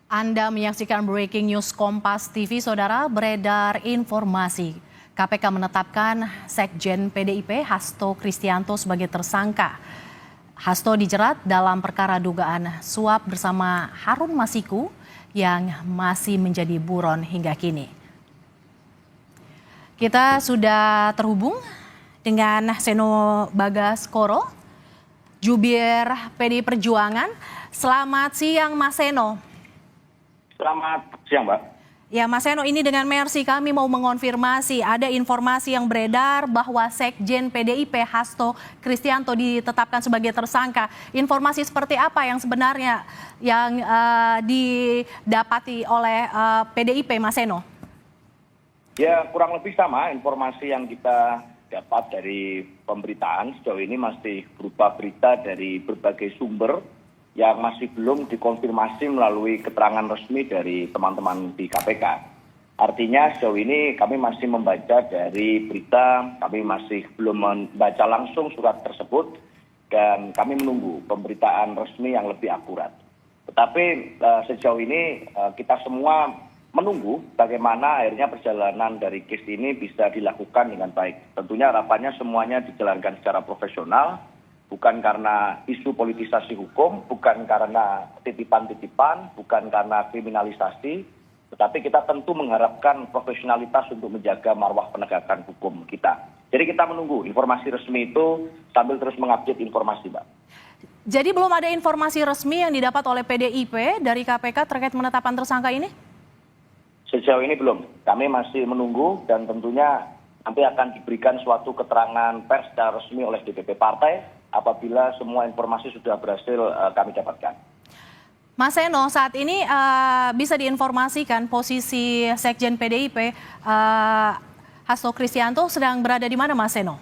Anda menyaksikan Breaking News Kompas TV, Saudara. Beredar informasi KPK menetapkan Sekjen PDIP Hasto Kristianto sebagai tersangka. Hasto dijerat dalam perkara dugaan suap bersama Harun Masiku yang masih menjadi buron hingga kini. Kita sudah terhubung dengan Seno Bagaskoro, jubir PDI Perjuangan. Selamat siang, Mas Seno. Selamat siang, Mbak. Ya, Mas Seno, ini dengan Mercy kami mau mengonfirmasi ada informasi yang beredar bahwa Sekjen PDIP Hasto Kristianto ditetapkan sebagai tersangka. Informasi seperti apa yang sebenarnya yang didapati oleh PDIP, Mas Seno? Ya, kurang lebih sama informasi yang kita dapat dari pemberitaan. Sejauh ini masih berupa berita dari berbagai sumber yang masih belum dikonfirmasi melalui keterangan resmi dari teman-teman di KPK. Artinya sejauh ini kami masih membaca dari berita, kami masih belum membaca langsung surat tersebut, dan kami menunggu pemberitaan resmi yang lebih akurat. Tetapi sejauh ini kita semua menunggu bagaimana akhirnya perjalanan dari case ini bisa dilakukan dengan baik. Tentunya harapannya semuanya dijalankan secara profesional, bukan karena isu politisasi hukum, bukan karena titipan-titipan, bukan karena kriminalisasi, tetapi kita tentu mengharapkan profesionalitas untuk menjaga marwah penegakan hukum kita. Jadi kita menunggu informasi resmi itu sambil terus mengupdate informasi, Mbak. Jadi belum ada informasi resmi yang didapat oleh PDIP dari KPK terkait penetapan tersangka ini? Sejauh ini belum. Kami masih menunggu dan tentunya nanti akan diberikan suatu keterangan pers secara resmi oleh DPP Partai apabila semua informasi sudah berhasil kami dapatkan. Mas Seno, saat ini bisa diinformasikan posisi Sekjen PDIP Hasto Kristianto sedang berada di mana, Mas Seno?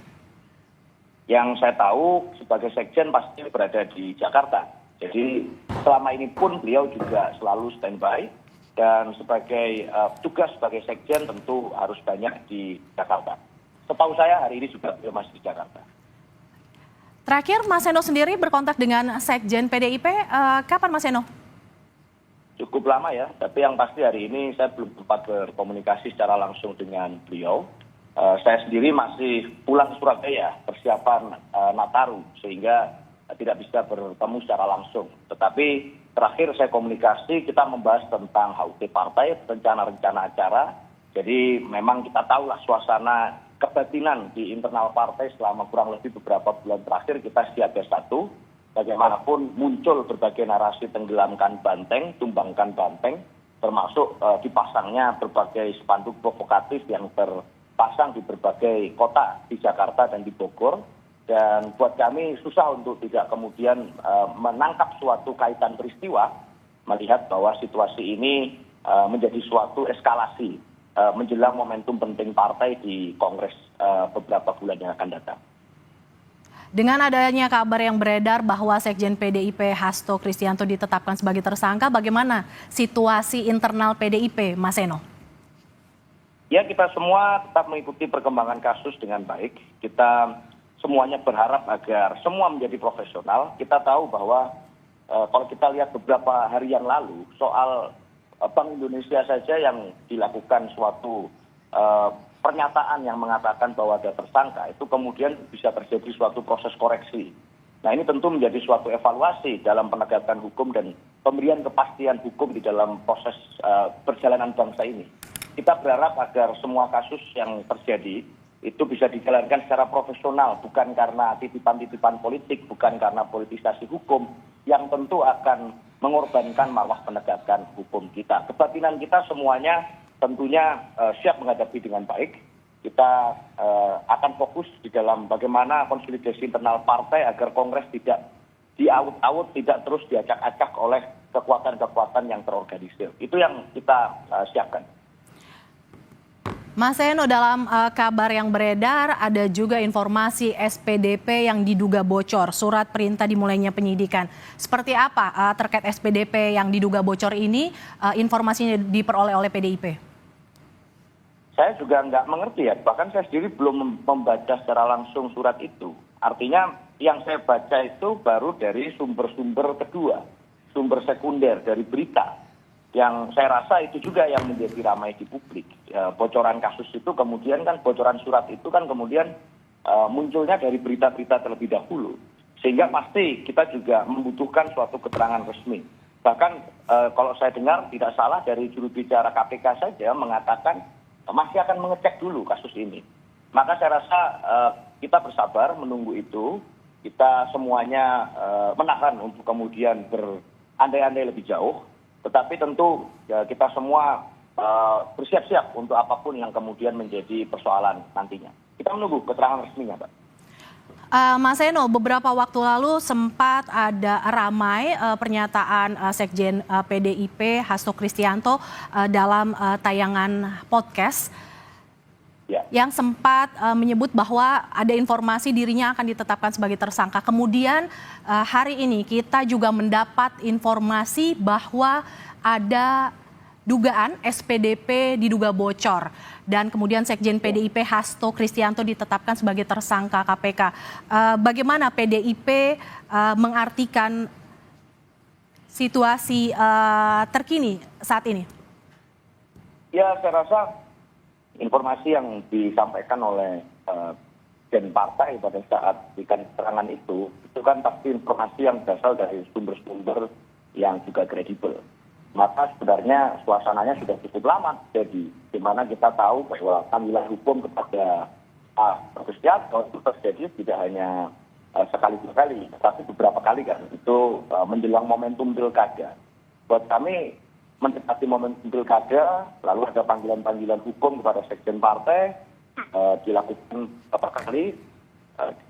Yang saya tahu sebagai Sekjen pasti berada di Jakarta. Jadi selama ini pun beliau juga selalu standby dan sebagai tugas sebagai Sekjen tentu harus banyak di Jakarta. Setahu saya hari ini juga beliau masih di Jakarta. Terakhir, Mas Seno sendiri berkontak dengan Sekjen PDIP, kapan, Mas Seno? Cukup lama ya, tapi yang pasti hari ini saya belum sempat berkomunikasi secara langsung dengan beliau. Saya sendiri masih pulang ke Surabaya, persiapan Nataru, sehingga tidak bisa bertemu secara langsung. Tetapi terakhir saya komunikasi, kita membahas tentang HUT Partai, rencana-rencana acara. Jadi memang kita tahulah suasana kebatinan di internal partai selama kurang lebih beberapa bulan terakhir kita siaga satu. Bagaimanapun muncul berbagai narasi tenggelamkan banteng, tumbangkan banteng, termasuk dipasangnya berbagai spanduk provokatif yang terpasang di berbagai kota di Jakarta dan di Bogor. Dan buat kami susah untuk tidak kemudian menangkap suatu kaitan peristiwa, melihat bahwa situasi ini menjadi suatu eskalasi menjelang momentum penting partai di Kongres beberapa bulan yang akan datang. Dengan adanya kabar yang beredar bahwa Sekjen PDIP Hasto Kristianto ditetapkan sebagai tersangka, bagaimana situasi internal PDIP, Mas Seno? Ya, kita semua tetap mengikuti perkembangan kasus dengan baik. Kita semuanya berharap agar semua menjadi profesional. Kita tahu bahwa kalau kita lihat beberapa hari yang lalu soal Bank Indonesia saja yang dilakukan suatu pernyataan yang mengatakan bahwa ada tersangka, itu kemudian bisa terjadi suatu proses koreksi. Nah, ini tentu menjadi suatu evaluasi dalam penegakan hukum dan pemberian kepastian hukum di dalam proses perjalanan bangsa ini. Kita berharap agar semua kasus yang terjadi itu bisa dijalankan secara profesional, bukan karena titipan-titipan politik, bukan karena politisasi hukum, yang tentu akan mengorbankan marwah penegakan hukum kita. Kebatinan kita semuanya tentunya siap menghadapi dengan baik. Kita akan fokus di dalam bagaimana konsolidasi internal partai agar Kongres tidak diaut-aut, tidak terus diacak-acak oleh kekuatan-kekuatan yang terorganisir. Itu yang kita siapkan. Mas Seno, dalam kabar yang beredar ada juga informasi SPDP yang diduga bocor, surat perintah dimulainya penyidikan. Seperti apa terkait SPDP yang diduga bocor ini, informasinya diperoleh oleh PDIP? Saya juga nggak mengerti ya, bahkan saya sendiri belum membaca secara langsung surat itu. Artinya yang saya baca itu baru dari sumber-sumber kedua, sumber sekunder dari berita. yang saya rasa itu juga yang menjadi ramai di publik. Bocoran kasus itu kemudian kan, bocoran surat itu kan kemudian munculnya dari berita-berita terlebih dahulu. Sehingga pasti kita juga membutuhkan suatu keterangan resmi. Bahkan kalau saya dengar tidak salah dari juru bicara KPK saja mengatakan masih akan mengecek dulu kasus ini. Maka saya rasa kita bersabar menunggu itu. Kita semuanya menahan untuk kemudian berandai-andai lebih jauh. Tetapi tentu kita semua bersiap-siap untuk apapun yang kemudian menjadi persoalan nantinya. Kita menunggu keterangan resminya, Pak. Mas Seno, beberapa waktu lalu sempat ada ramai pernyataan Sekjen PDIP Hasto Kristianto dalam tayangan podcast yang sempat menyebut bahwa ada informasi dirinya akan ditetapkan sebagai tersangka. Kemudian hari ini kita juga mendapat informasi bahwa ada dugaan SPDP diduga bocor dan kemudian Sekjen PDIP Hasto Kristianto ditetapkan sebagai tersangka KPK. Bagaimana PDIP mengartikan situasi terkini saat ini? Ya, saya rasa informasi yang disampaikan oleh Gen Partai pada saat berikan keterangan itu kan pasti informasi yang berasal dari sumber-sumber yang juga kredibel. Maka sebenarnya suasananya sudah cukup lama jadi di mana kita tahu bahwa panggilan hukum kepada Pak Kristianto itu terjadi tidak hanya sekali dua kali, tetapi beberapa kali kan itu menjelang momentum pilkada. Buat kami mendekati momentum pilkada, lalu ada panggilan-panggilan hukum kepada sekjen partai dilakukan beberapa kali,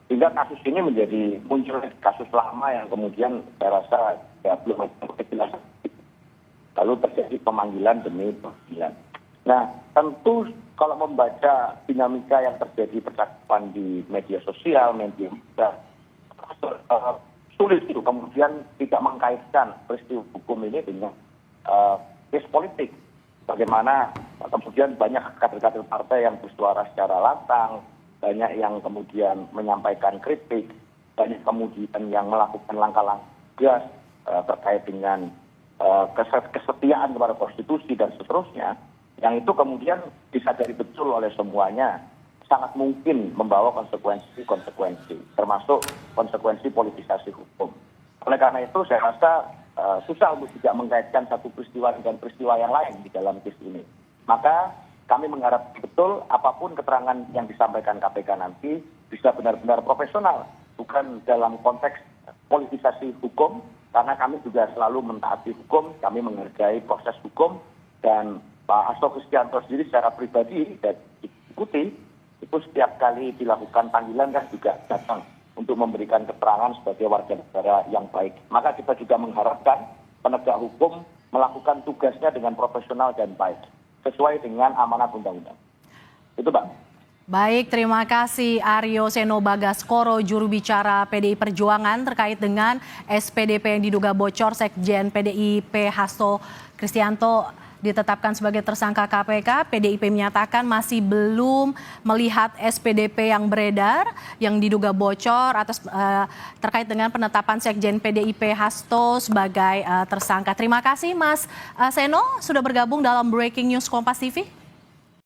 sehingga kasus ini menjadi muncul kasus lama yang kemudian saya rasa ya belum ada kejelasan. Lalu terjadi pemanggilan demi pemanggilan. Nah, tentu kalau membaca dinamika yang terjadi percakapan di media sosial, media sulit itu kemudian tidak mengkaitkan peristiwa hukum ini dengan case politik. Bagaimana kemudian banyak kader-kader partai yang bersuara secara lantang, banyak yang kemudian menyampaikan kritik, banyak kemudian yang melakukan langkah-langkah tegas terkait dengan kesetiaan kepada konstitusi dan seterusnya, yang itu kemudian disadari betul oleh semuanya sangat mungkin membawa konsekuensi, termasuk konsekuensi politisasi hukum. Oleh karena itu saya rasa susah untuk tidak mengaitkan satu peristiwa dengan peristiwa yang lain di dalam kes ini. Maka kami mengharap betul apapun keterangan yang disampaikan KPK nanti bisa benar-benar profesional, bukan dalam konteks politisasi hukum, karena kami juga selalu mentaati hukum, kami menghargai proses hukum, dan Pak Hasto Kristianto sendiri secara pribadi dan diikuti, itu setiap kali dilakukan panggilan kan juga datang untuk memberikan keterangan sebagai warga negara yang baik. Maka kita juga mengharapkan penegak hukum melakukan tugasnya dengan profesional dan baik, sesuai dengan amanat undang-undang. Itu, Pak. Baik, terima kasih Aryo Seno Bagaskoro, juru bicara PDI Perjuangan terkait dengan SPDP yang diduga bocor. Sekjen PDIP Hasto Kristianto ditetapkan sebagai tersangka KPK. PDIP menyatakan masih belum melihat SPDP yang beredar yang diduga bocor atas terkait dengan penetapan Sekjen PDIP Hasto sebagai tersangka. Terima kasih Mas Seno sudah bergabung dalam Breaking News Kompas TV.